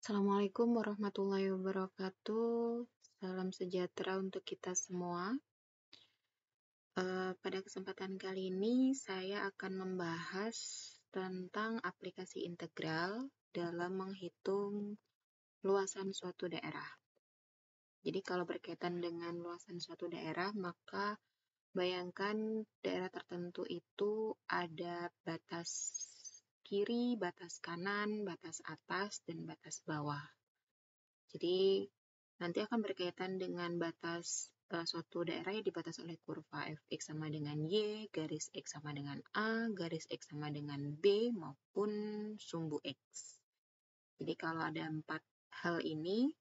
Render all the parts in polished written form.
Assalamualaikum warahmatullahi wabarakatuh. Salam sejahtera untuk kita semua. Pada kesempatan kali ini saya akan membahas tentang aplikasi integral dalam menghitung luasan suatu daerah. Jadi kalau berkaitan dengan luasan suatu daerah, maka bayangkan daerah tertentu itu ada batas kiri, batas kanan, batas atas, dan batas bawah. Jadi nanti akan berkaitan dengan batas suatu daerah yang dibatasi oleh kurva fx sama dengan y, garis x sama dengan a, garis x sama dengan b, maupun sumbu x. Jadi kalau ada 4 hal ini,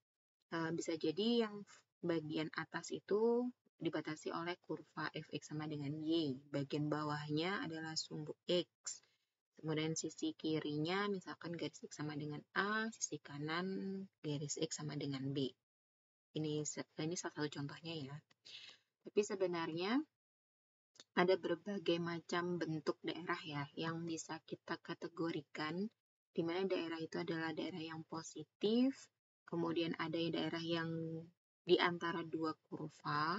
bisa jadi yang bagian atas itu dibatasi oleh kurva fx sama dengan y. Bagian bawahnya adalah sumbu x. Kemudian sisi kirinya misalkan garis x sama dengan A, sisi kanan garis x sama dengan B. Ini salah satu contohnya ya. Tapi sebenarnya ada berbagai macam bentuk daerah ya yang bisa kita kategorikan, di mana daerah itu adalah daerah yang positif, kemudian ada daerah yang di antara dua kurva,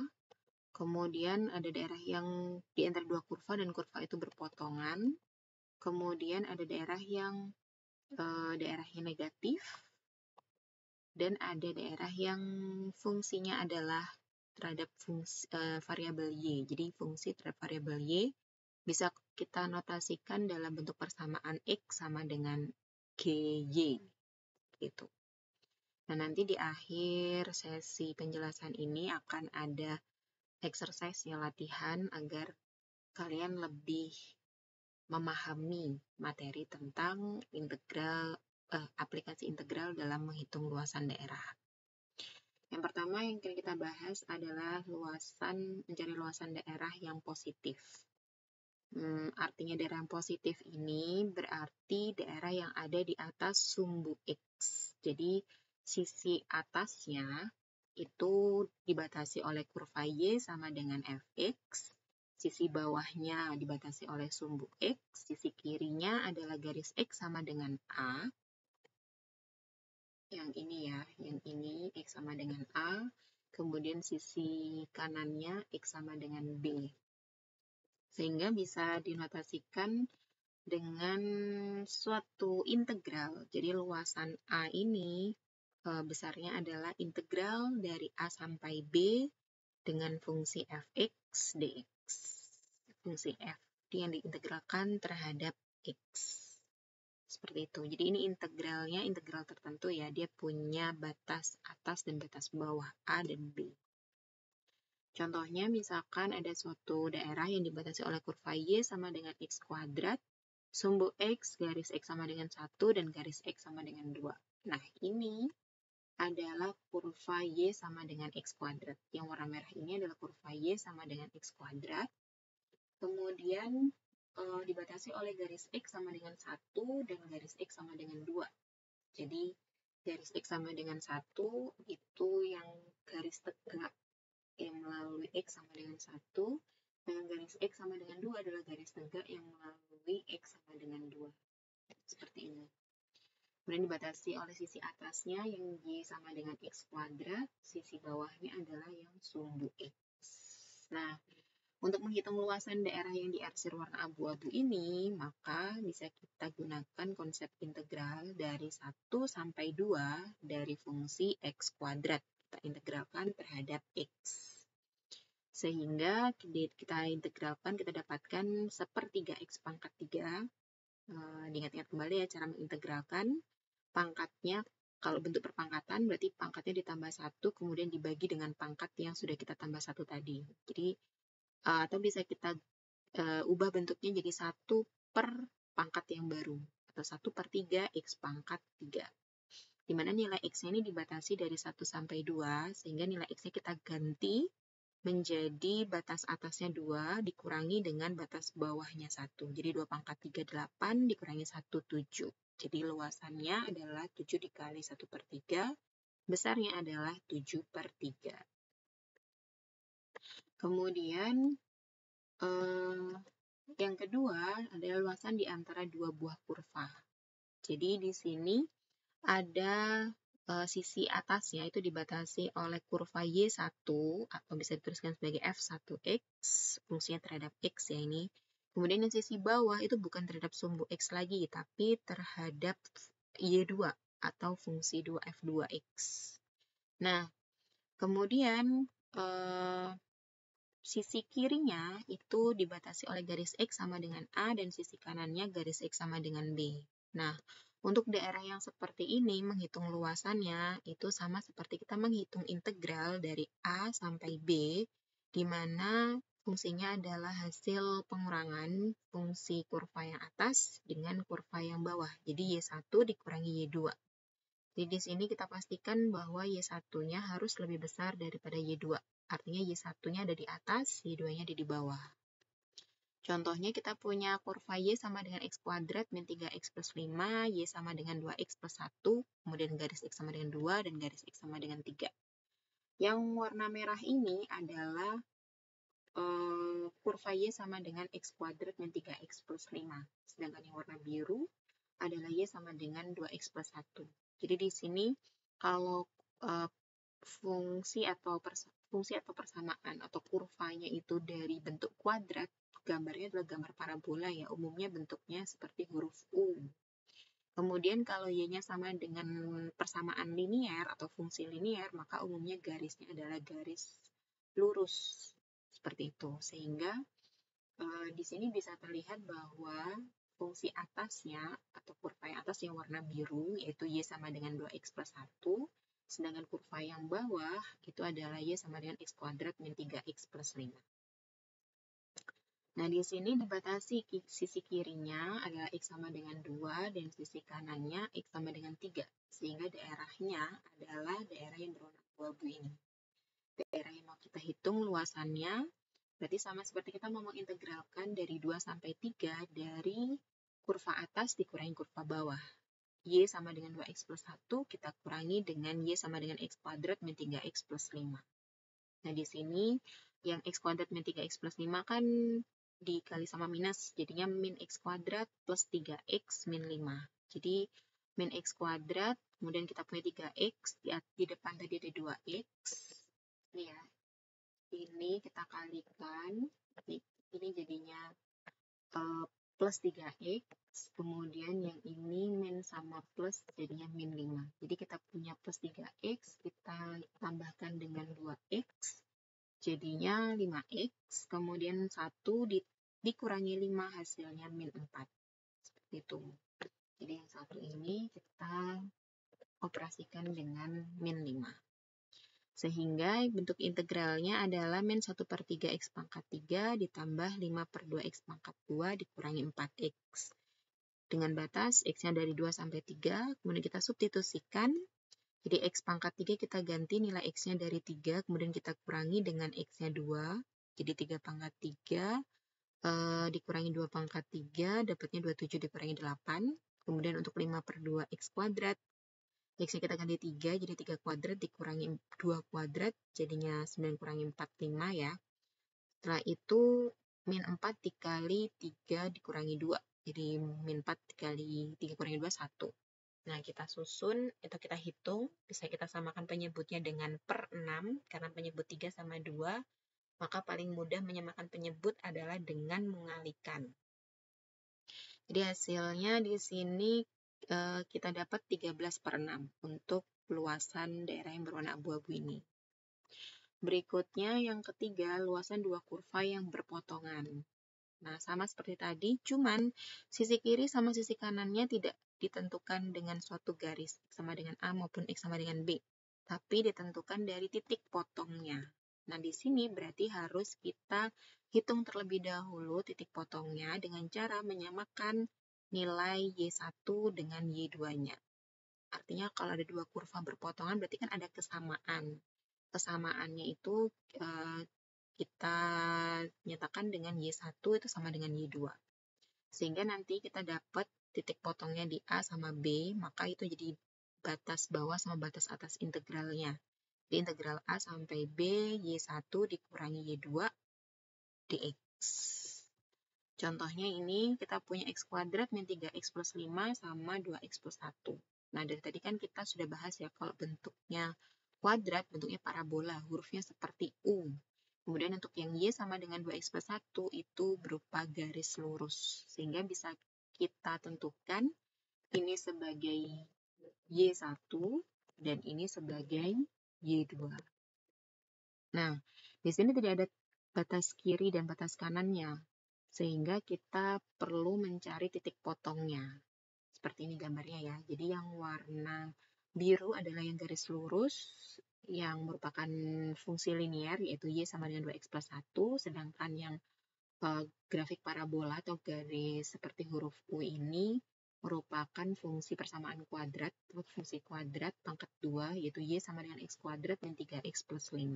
kemudian ada daerah yang di antara dua kurva dan kurva itu berpotongan, kemudian ada daerah yang daerahnya negatif, dan ada daerah yang fungsinya adalah terhadap variabel Y. Jadi fungsi terhadap variabel Y bisa kita notasikan dalam bentuk persamaan X sama dengan GY. Gitu. Nah, nanti di akhir sesi penjelasan ini akan ada exercise latihan agar kalian lebih memahami materi tentang aplikasi integral dalam menghitung luasan daerah. Yang pertama yang kita bahas adalah mencari luasan daerah yang positif. Artinya daerah yang positif ini berarti daerah yang ada di atas sumbu X. Jadi sisi atasnya itu dibatasi oleh kurva Y sama dengan Fx. Sisi bawahnya dibatasi oleh sumbu X, sisi kirinya adalah garis X sama dengan A. Yang ini ya, yang ini X sama dengan A. Kemudian sisi kanannya X sama dengan B. Sehingga bisa dinotasikan dengan suatu integral. Jadi luasan A ini besarnya adalah integral dari A sampai B dengan fungsi fx dx. Fungsi f yang diintegralkan terhadap x. Seperti itu. Jadi ini integralnya integral tertentu ya. Dia punya batas atas dan batas bawah A dan B. Contohnya misalkan ada suatu daerah yang dibatasi oleh kurva Y sama dengan x kuadrat. Sumbu x, garis x sama dengan 1 dan garis x sama dengan 2. Nah ini adalah kurva Y sama dengan X kuadrat. Yang warna merah ini adalah kurva Y sama dengan X kuadrat. Kemudian dibatasi oleh garis X sama dengan 1 dan garis X sama dengan 2. Jadi garis X sama dengan 1 itu yang garis tegak yang melalui X sama dengan 1. Dan garis X sama dengan 2 adalah garis tegak yang melalui X sama dengan 2. Seperti ini. Kemudian dibatasi oleh sisi atasnya yang Y sama dengan X kuadrat, sisi bawahnya adalah yang sumbu X. Nah, untuk menghitung luasan daerah yang diarsir warna abu-abu ini, maka bisa kita gunakan konsep integral dari 1 sampai 2 dari fungsi X kuadrat. Kita integralkan terhadap X. Sehingga kita integralkan, kita dapatkan sepertiga X pangkat 3. Diingat-ingat kembali ya cara mengintegralkan. Pangkatnya, kalau bentuk perpangkatan berarti pangkatnya ditambah 1 kemudian dibagi dengan pangkat yang sudah kita tambah 1 tadi. Jadi atau bisa kita ubah bentuknya jadi 1 per pangkat yang baru atau 1 per 3 X pangkat 3. Dimana nilai X-nya ini dibatasi dari 1 sampai 2 sehingga nilai X-nya kita ganti menjadi batas atasnya 2 dikurangi dengan batas bawahnya 1. Jadi 2 pangkat 3, 8 dikurangi 1, 7. Jadi luasannya adalah 7 dikali 1 per 3, besarnya adalah 7 per 3. Kemudian yang kedua adalah luasan di antara dua buah kurva. Jadi di sini ada sisi atasnya itu dibatasi oleh kurva Y1 atau bisa dituliskan sebagai F1X, fungsinya terhadap X ya ini. Kemudian yang sisi bawah itu bukan terhadap sumbu X lagi, tapi terhadap Y2 atau fungsi 2F2X. Nah, kemudian sisi kirinya itu dibatasi oleh garis X sama dengan A dan sisi kanannya garis X sama dengan B. Nah, untuk daerah yang seperti ini, menghitung luasannya itu sama seperti kita menghitung integral dari A sampai B, di mana fungsinya adalah hasil pengurangan fungsi kurva yang atas dengan kurva yang bawah. Jadi Y1 dikurangi Y2. Jadi di sini kita pastikan bahwa Y1-nya harus lebih besar daripada Y2. Artinya Y1-nya ada di atas, Y2-nya ada di bawah. Contohnya kita punya kurva Y sama dengan X kuadrat min 3X plus 5, Y sama dengan 2X plus 1, kemudian garis X sama dengan 2, dan garis X sama dengan 3. Yang warna merah ini adalah kurva Y sama dengan X kuadrat min 3X plus 5. Sedangkan yang warna biru adalah Y sama dengan 2X plus 1. Jadi di sini kalau fungsi atau persamaan atau kurvanya itu dari bentuk kuadrat, gambarnya adalah gambar parabola ya, umumnya bentuknya seperti huruf U. Kemudian kalau Y-nya sama dengan persamaan linier atau fungsi linier, maka umumnya garisnya adalah garis lurus. Seperti itu. Sehingga di sini bisa terlihat bahwa fungsi atasnya atau kurva yang atas yang warna biru yaitu Y sama dengan 2X plus 1, sedangkan kurva yang bawah itu adalah Y sama dengan X kuadrat min 3X plus 5. Nah, di sini dibatasi sisi kirinya adalah X sama dengan 2 dan sisi kanannya X sama dengan 3, sehingga daerahnya adalah daerah yang berwarna abu-abu ini. Daerah yang mau kita hitung luasannya berarti sama seperti kita mau mengintegralkan dari 2 sampai 3 dari kurva atas dikurangi kurva bawah. Y sama dengan 2X plus 1 kita kurangi dengan Y sama dengan X kuadrat min 3X plus 5. Nah, di sini yang X kuadrat min 3X plus 5 kan dikali sama minus, jadinya min X kuadrat plus 3X min 5. Jadi min X kuadrat, kemudian kita punya 3X, di depan tadi ada 2X. Ini ya, ini kita kalikan, ini jadinya plus 3X, kemudian yang ini min sama plus jadinya min 5. Jadi kita punya plus 3X, kita tambahkan dengan 2X, jadinya 5X, kemudian 1 dikurangi 5 hasilnya min 4. Seperti itu. Jadi yang satu ini kita operasikan dengan min 5. Sehingga bentuk integralnya adalah min 1/3 X pangkat 3 ditambah 5 per 2 X pangkat 2 dikurangi 4X. Dengan batas X-nya dari 2 sampai 3, kemudian kita substitusikan. Jadi X pangkat 3 kita ganti nilai X-nya dari 3, kemudian kita kurangi dengan X-nya 2. Jadi 3 pangkat 3 dikurangi 2 pangkat 3, dapatnya 27 dikurangi 8. Kemudian untuk 5 per 2 X kuadrat, X-nya kita ganti 3, jadi 3 kuadrat dikurangi 2 kuadrat, jadinya 9 kurangi 4, 5 ya. Setelah itu, min 4 dikali 3 dikurangi 2. Jadi min 4 dikali 3 kurangi 2, 1. Nah, kita susun, itu kita hitung, bisa kita samakan penyebutnya dengan per 6, karena penyebut 3 sama 2, maka paling mudah menyamakan penyebut adalah dengan mengalikan. Jadi hasilnya di sini kita dapat 13/6 untuk luasan daerah yang berwarna abu-abu ini. Berikutnya yang ketiga, luasan dua kurva yang berpotongan. Nah, sama seperti tadi, cuman sisi kiri sama sisi kanannya tidak ditentukan dengan suatu garis X sama dengan A maupun X sama dengan B, tapi ditentukan dari titik potongnya. Nah, di sini berarti harus kita hitung terlebih dahulu titik potongnya dengan cara menyamakan nilai Y1 dengan Y2-nya. Artinya kalau ada dua kurva berpotongan berarti kan ada kesamaan. Kesamaannya itu kita nyatakan dengan Y1 itu sama dengan Y2. Sehingga nanti kita dapat titik potongnya di A sama B, maka itu jadi batas bawah sama batas atas integralnya. Jadi integral A sampai B, Y1 dikurangi Y2 dx. Contohnya ini kita punya X kuadrat min 3X plus 5 sama 2X plus 1. Nah, dari tadi kan kita sudah bahas ya, kalau bentuknya kuadrat, bentuknya parabola, hurufnya seperti U. Kemudian untuk yang Y sama dengan 2X plus 1 itu berupa garis lurus. Sehingga bisa kita tentukan ini sebagai Y1 dan ini sebagai Y2. Nah, di sini tidak ada batas kiri dan batas kanannya. Sehingga kita perlu mencari titik potongnya. Seperti ini gambarnya ya. Jadi yang warna biru adalah yang garis lurus yang merupakan fungsi linear, yaitu Y sama dengan 2X plus 1, sedangkan yang grafik parabola atau garis seperti huruf U ini merupakan fungsi persamaan kuadrat, atau fungsi kuadrat pangkat 2, yaitu Y sama dengan X kuadrat dan 3X plus 5.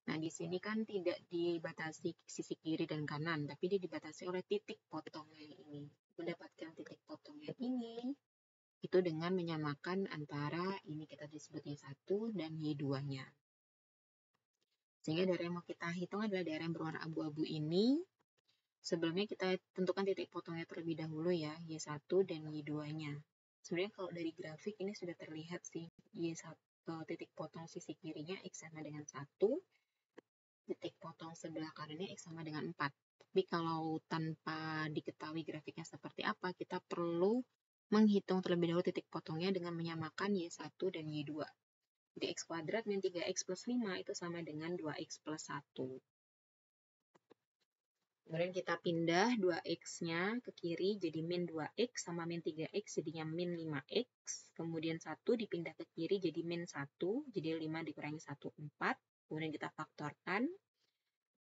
Nah, di sini kan tidak dibatasi sisi kiri dan kanan, tapi dia dibatasi oleh titik potongnya ini. Mendapatkan titik potongnya ini, itu dengan menyamakan antara ini kita disebut Y1 dan Y2-nya. Sehingga daerah yang mau kita hitung adalah daerah yang berwarna abu-abu ini. Sebelumnya kita tentukan titik potongnya terlebih dahulu ya, Y1 dan Y2-nya. Sebenarnya kalau dari grafik ini sudah terlihat sih, Y1 titik potong sisi kirinya X sama dengan 1, titik potong sebelah kanannya X sama dengan 4. Tapi kalau tanpa diketahui grafiknya seperti apa, kita perlu menghitung terlebih dahulu titik potongnya dengan menyamakan Y1 dan Y2. Jadi X kuadrat min 3X plus 5 itu sama dengan 2X plus 1. Kemudian kita pindah 2X-nya ke kiri jadi min 2X sama min 3X jadinya min 5X. Kemudian 1 dipindah ke kiri jadi min 1, jadi 5 dikurangi 1, 4. Kemudian kita faktorkan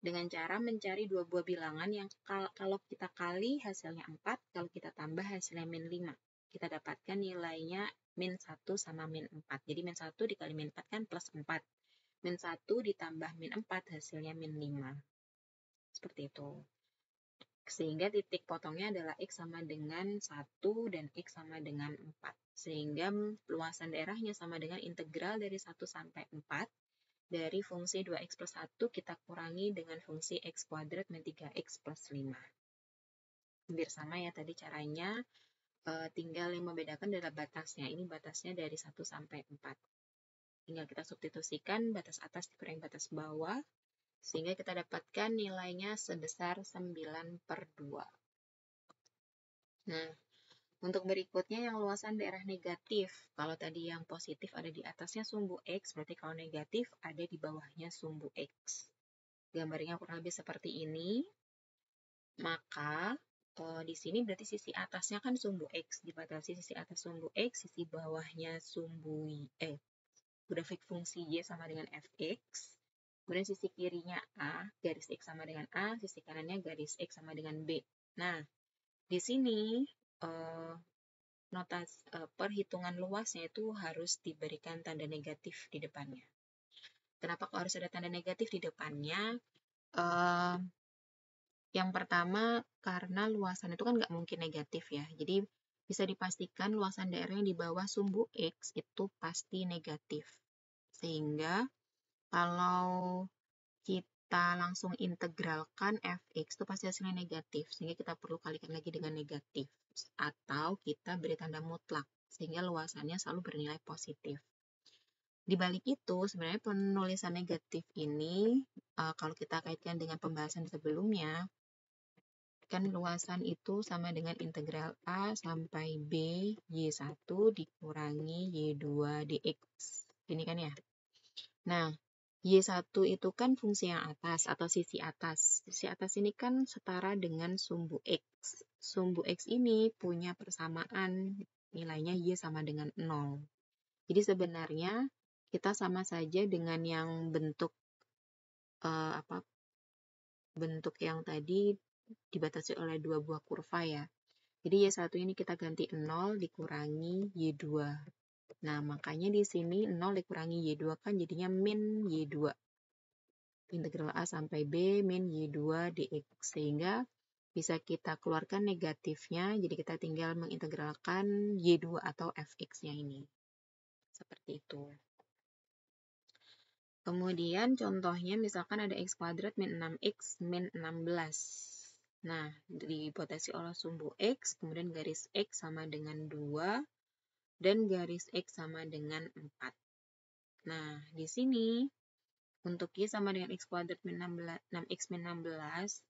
dengan cara mencari dua buah bilangan yang kalau kita kali hasilnya 4, kalau kita tambah hasilnya min 5. Kita dapatkan nilainya min 1 sama min 4. Jadi min 1 dikali min 4 kan plus 4. Min 1 ditambah min 4 hasilnya min 5. Seperti itu. Sehingga titik potongnya adalah X sama dengan 1 dan X sama dengan 4. Sehingga luasan daerahnya sama dengan integral dari 1 sampai 4. Dari fungsi 2X plus 1 kita kurangi dengan fungsi X kuadrat min 3X plus 5. Hampir sama ya tadi caranya. Tinggal yang membedakan adalah batasnya. Ini batasnya dari 1 sampai 4. Tinggal kita substitusikan batas atas dikurangi batas bawah. Sehingga kita dapatkan nilainya sebesar 9/2. Nah, untuk berikutnya yang luasan daerah negatif. Kalau tadi yang positif ada di atasnya sumbu X, berarti kalau negatif ada di bawahnya sumbu X. Gambarnya kurang lebih seperti ini. Maka di sini berarti sisi atasnya kan sumbu X. Dibatasi sisi atas sumbu X, sisi bawahnya sumbu grafik fungsi Y sama dengan Fx. Kemudian sisi kirinya A, garis X sama dengan A, sisi kanannya garis X sama dengan B. Nah, di sini perhitungan luasnya itu harus diberikan tanda negatif di depannya. Kenapa kok harus ada tanda negatif di depannya? Yang pertama, karena luasan itu kan nggak mungkin negatif ya. Jadi, bisa dipastikan luasan daerah yang di bawah sumbu X itu pasti negatif. Sehingga, kalau kita langsung integralkan Fx itu pasti hasilnya negatif, sehingga kita perlu kalikan lagi dengan negatif. Atau kita beri tanda mutlak, sehingga luasannya selalu bernilai positif. Di balik itu, sebenarnya penulisan negatif ini, kalau kita kaitkan dengan pembahasan sebelumnya, kan luasan itu sama dengan integral A sampai B Y1 dikurangi Y2 dx. Ini kan ya. Nah, Y1 itu kan fungsi yang atas atau sisi atas. Sisi atas ini kan setara dengan sumbu X. Sumbu X ini punya persamaan nilainya Y sama dengan 0. Jadi sebenarnya kita sama saja dengan yang bentuk bentuk yang tadi dibatasi oleh dua buah kurva ya. Jadi Y1 ini kita ganti 0 dikurangi Y2. Nah, makanya di sini 0 dikurangi Y2 kan jadinya min Y2. Integral A sampai B min Y2 dx. Sehingga bisa kita keluarkan negatifnya, jadi kita tinggal mengintegralkan Y2 atau Fx-nya ini. Seperti itu. Kemudian contohnya misalkan ada X kuadrat min 6X min 16. Nah, dibatasi oleh sumbu X, kemudian garis X sama dengan 2, dan garis X sama dengan 4. Nah, di sini untuk Y sama dengan X kuadrat min 16, 6X min 16,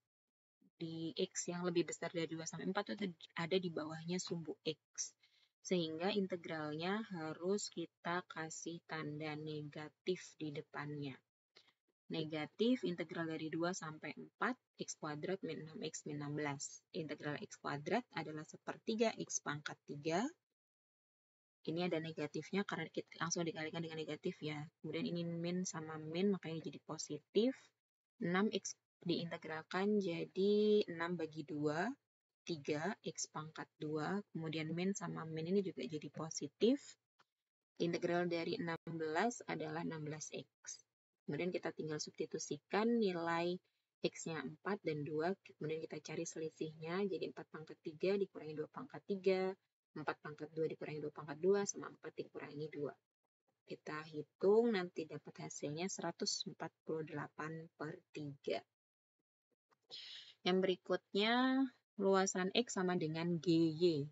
di X yang lebih besar dari 2 sampai 4 itu ada di bawahnya sumbu X. Sehingga integralnya harus kita kasih tanda negatif di depannya. Negatif integral dari 2 sampai 4, X kuadrat min 6X min 16. Integral X kuadrat adalah sepertiga X pangkat 3. Ini ada negatifnya karena kita langsung dikalikan dengan negatif ya. Kemudian ini min sama min, makanya jadi positif. 6X diintegralkan jadi 6 bagi 2, 3, X pangkat 2. Kemudian min sama min ini juga jadi positif. Integral dari 16 adalah 16X. Kemudian kita tinggal substitusikan nilai X-nya 4 dan 2. Kemudian kita cari selisihnya. Jadi 4 pangkat 3 dikurangi 2 pangkat 3. 4 pangkat 2 dikurangi 2 pangkat 2 sama 4 dikurangi 2. Kita hitung, nanti dapat hasilnya 148/3. Yang berikutnya, luasan X sama dengan GY.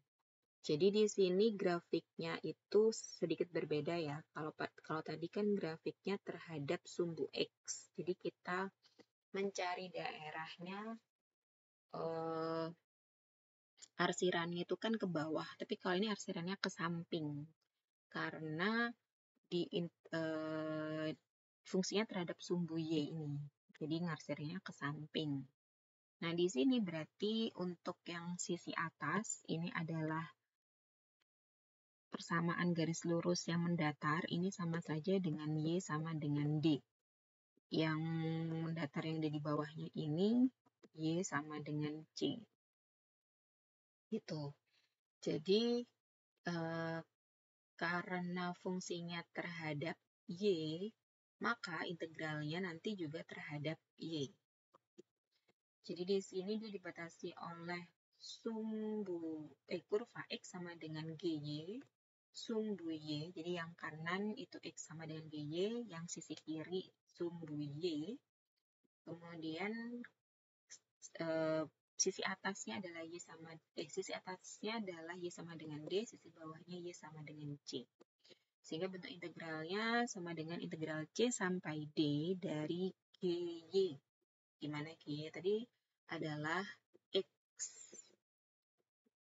Jadi di sini grafiknya itu sedikit berbeda ya. Kalau tadi kan grafiknya terhadap sumbu X. Jadi kita mencari daerahnya, arsirannya itu kan ke bawah. Tapi kalau ini arsirannya ke samping. Karena fungsinya terhadap sumbu Y ini. Jadi ngarsirnya ke samping. Nah, di sini berarti untuk yang sisi atas ini adalah persamaan garis lurus yang mendatar. Ini sama saja dengan Y sama dengan D. Yang mendatar yang ada di bawahnya ini Y sama dengan C. Gitu. Jadi karena fungsinya terhadap Y, maka integralnya nanti juga terhadap Y. Jadi di sini dia dibatasi oleh kurva X sama dengan GY, sumbu Y. Jadi yang kanan itu X sama dengan GY, yang sisi kiri sumbu Y. Kemudian sisi atasnya adalah Y sama dengan D, sisi bawahnya Y sama dengan C. Sehingga bentuk integralnya sama dengan integral C sampai D dari GY. Gimana GY tadi adalah X.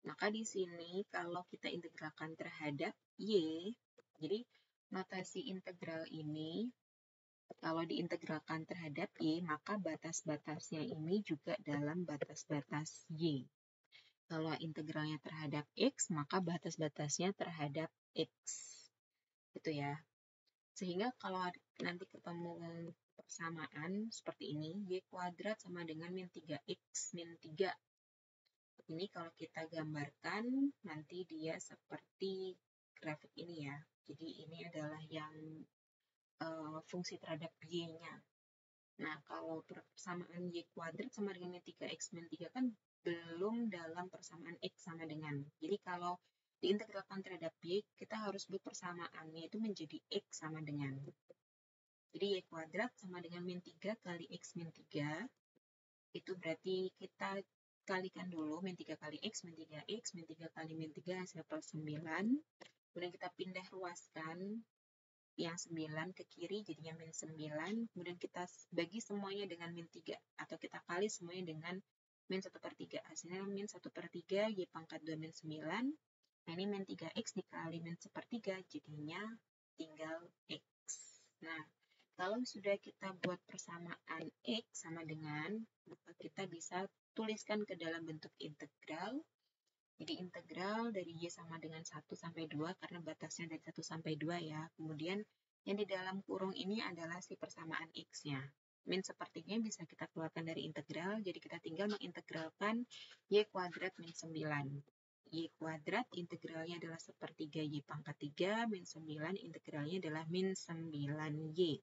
Maka di sini kalau kita integralkan terhadap Y, jadi notasi integral ini kalau diintegralkan terhadap Y, maka batas-batasnya ini juga dalam batas-batas Y. Kalau integralnya terhadap X, maka batas-batasnya terhadap X. Gitu ya. Sehingga kalau nanti ketemu persamaan seperti ini, Y kuadrat sama dengan min 3X min 3. Ini kalau kita gambarkan, nanti dia seperti grafik ini ya. Jadi ini adalah yang fungsi terhadap Y-nya. Nah, kalau persamaan Y kuadrat sama dengan min 3X min 3 kan belum dalam persamaan X sama dengan. Jadi kalau diintegralkan terhadap Y, kita harus buat persamaannya itu menjadi X sama dengan. Jadi Y kuadrat sama dengan min 3 kali X min 3. Itu berarti kita kalikan dulu min 3 kali X, min 3X, min 3 kali min 3 hasil plus 9. Kemudian kita pindah ruaskan yang 9 ke kiri jadinya min 9. Kemudian kita bagi semuanya dengan min 3. Atau kita kali semuanya dengan min 1/3. Hasilnya min 1/3 Y pangkat 2 min 9. Nah ini min 3X dikali min 1/3 jadinya tinggal X. Nah, kalau sudah kita buat persamaan X sama dengan, maka kita bisa tuliskan ke dalam bentuk integral. Jadi integral dari Y sama dengan 1 sampai 2, karena batasnya dari 1 sampai 2 ya. Kemudian yang di dalam kurung ini adalah si persamaan X-nya. Min 1/3 bisa kita keluarkan dari integral, jadi kita tinggal mengintegralkan Y kuadrat min 9. Y kuadrat integralnya adalah 1/3 Y pangkat 3, min 9 integralnya adalah min 9Y.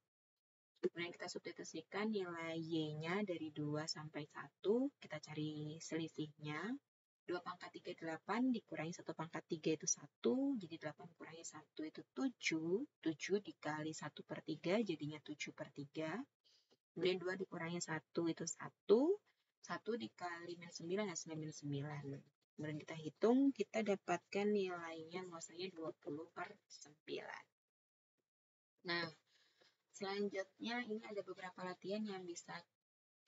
Kemudian kita substitusikan nilai Y-nya dari 2 sampai 1. Kita cari selisihnya. 2 pangkat 3, 8. Dikurangi 1 pangkat 3 itu 1. Jadi 8 kurangi 1 itu 7. 7 dikali 1/3 jadinya 7/3. Kemudian 2 dikurangi 1 itu 1. 1 dikali min 9 hasilnya min 9. Kemudian kita hitung, kita dapatkan nilainya luasannya 20/9. Nah, selanjutnya ini ada beberapa latihan yang bisa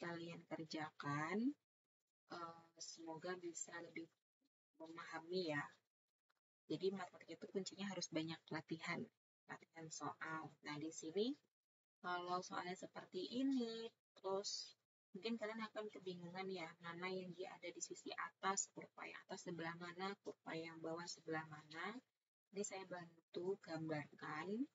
kalian kerjakan. Semoga bisa lebih memahami ya. Jadi matematika itu kuncinya harus banyak latihan soal. Nah, di sini kalau soalnya seperti ini, terus mungkin kalian akan kebingungan ya, mana yang dia ada di sisi atas, kurva yang atas sebelah mana, kurva yang bawah sebelah mana. Ini saya bantu gambarkan.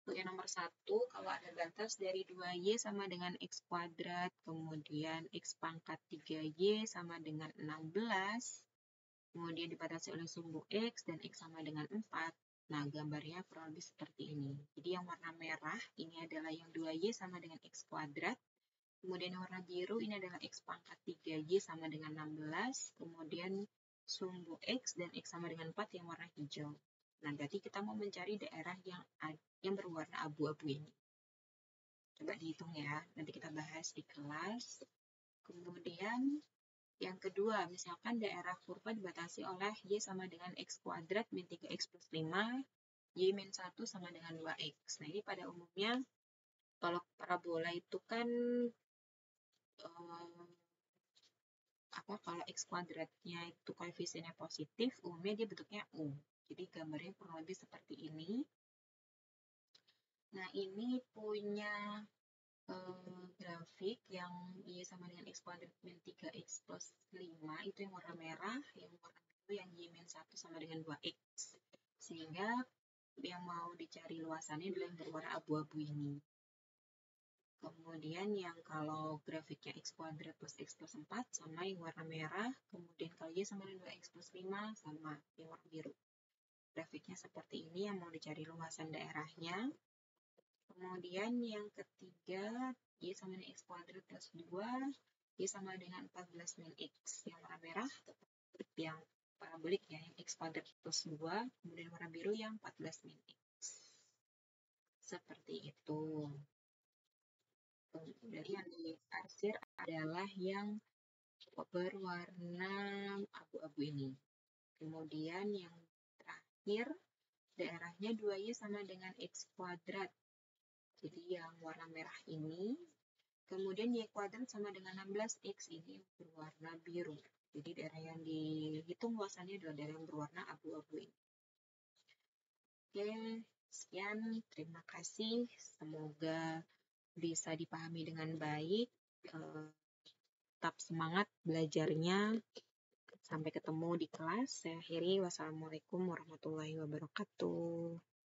Untuk yang nomor 1, kalau ada batas dari 2y sama dengan x kuadrat, kemudian x pangkat 3y sama dengan 16, kemudian dibatasi oleh sumbu x dan x sama dengan 4. Nah, gambarnya kurang lebih seperti ini. Jadi yang warna merah ini adalah yang 2y sama dengan x kuadrat. Kemudian yang warna biru ini adalah x pangkat 3y sama dengan 16. Kemudian sumbu x dan x sama dengan 4 yang warna hijau. Nah, berarti kita mau mencari daerah yang berwarna abu-abu ini. Coba dihitung ya, nanti kita bahas di kelas. Kemudian yang kedua, misalkan daerah kurva dibatasi oleh y sama dengan x kuadrat min 3x plus 5, y min 1 sama dengan 2x. Nah, ini pada umumnya, kalau parabola itu kan, kalau x kuadratnya itu koefisiennya positif, umumnya dia bentuknya U. Jadi gambarnya kurang lebih seperti ini. Nah, ini punya grafik yang y sama dengan x kuadrat min 3x plus 5, itu yang warna merah, yang warna biru yang y min 1 sama dengan 2x. Sehingga yang mau dicari luasannya adalah yang berwarna abu-abu ini. Kemudian yang kalau grafiknya x kuadrat plus x plus 4 sama yang warna merah, kemudian kalau y sama dengan 2x plus 5 sama yang warna biru. Grafiknya seperti ini yang mau dicari luasan daerahnya. Kemudian yang ketiga, y sama dengan x kuadrat plus 2, y sama dengan 14 min x. Yang warna merah tetap yang parabolik ya, yang x kuadrat plus 2, kemudian warna biru yang 14 min x. Seperti itu. Kemudian yang diarsir adalah yang berwarna abu-abu ini. Kemudian yang terakhir, daerahnya 2y sama dengan x kuadrat. Jadi yang warna merah ini. Kemudian y kuadrat sama dengan 16x ini berwarna biru. Jadi daerah yang dihitung luasannya adalah daerah yang berwarna abu-abu ini. Oke, sekian. Terima kasih. Semoga bisa dipahami dengan baik. Tetap semangat belajarnya. Sampai ketemu di kelas. Saya akhiri. Wassalamualaikum warahmatullahi wabarakatuh.